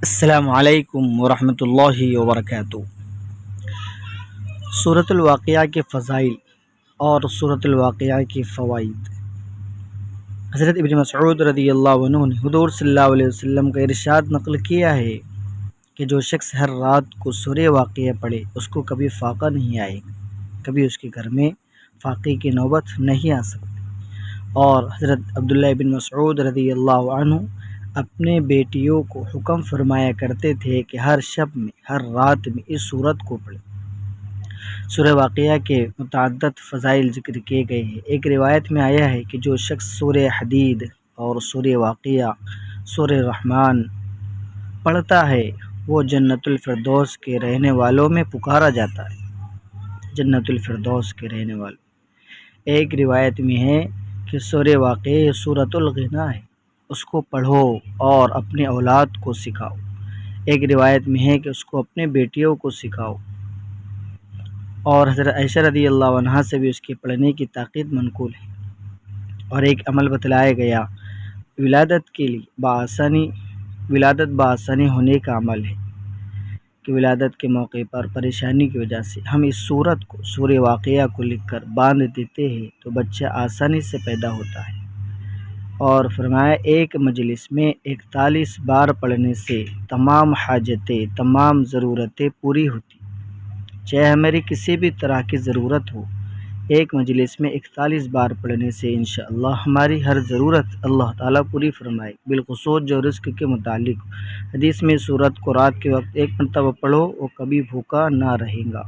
السلام علیکم ورحمۃ اللہ وبرکاتہ۔ سورۃ الواقعہ کے فضائل اور سورۃ الواقعہ کے فوائد۔ حضرت ابن مسعود رضی اللہ عنہ نے حضور صلی اللہ علیہ وسلم کا ارشاد نقل کیا ہے کہ جو شخص ہر رات کو سورہ واقعہ پڑھے اس کو کبھی فاقہ نہیں آئے گا، کبھی اس کے گھر میں فاقے کی نوبت نہیں آ سکتی۔ اور حضرت عبداللہ بن مسعود رضی اللہ عنہ اپنے بیٹیوں کو حکم فرمایا کرتے تھے کہ ہر شب میں، ہر رات میں اس سورت کو پڑھیں۔ سورہ واقعہ کے متعدد فضائل ذکر کیے گئے ہیں۔ ایک روایت میں آیا ہے کہ جو شخص سورہ حدید اور سورہ واقعہ، سورہ رحمان پڑھتا ہے وہ جنت الفردوس کے رہنے والوں میں پکارا جاتا ہے، جنت الفردوس کے رہنے والوں۔ ایک روایت میں ہے کہ سورہ واقعہ سورۃ الغنا ہے، اس کو پڑھو اور اپنے اولاد کو سکھاؤ۔ ایک روایت میں ہے کہ اس کو اپنے بیٹیوں کو سکھاؤ، اور حضرت عائشہ رضی اللہ عنہا سے بھی اس کے پڑھنے کی تاکید منقول ہے۔ اور ایک عمل بتلایا گیا ولادت کے لیے ولادت بآسانی ہونے کا عمل ہے کہ ولادت کے موقع پر پریشانی کی وجہ سے ہم اس سورت کو، سورہ واقعہ کو لکھ کر باندھ دیتے ہیں تو بچہ آسانی سے پیدا ہوتا ہے۔ اور فرمایا ایک مجلس میں 41 بار پڑھنے سے تمام حاجتیں، تمام ضرورتیں پوری ہوتی، چاہے ہماری کسی بھی طرح کی ضرورت ہو۔ ایک مجلس میں 41 بار پڑھنے سے انشاءاللہ ہماری ہر ضرورت اللہ تعالیٰ پوری فرمائے، بالخصوص جو رزق کے متعلق۔ حدیث میں سورت کو رات کے وقت ایک مرتبہ پڑھو وہ کبھی بھوکا نہ رہے گا۔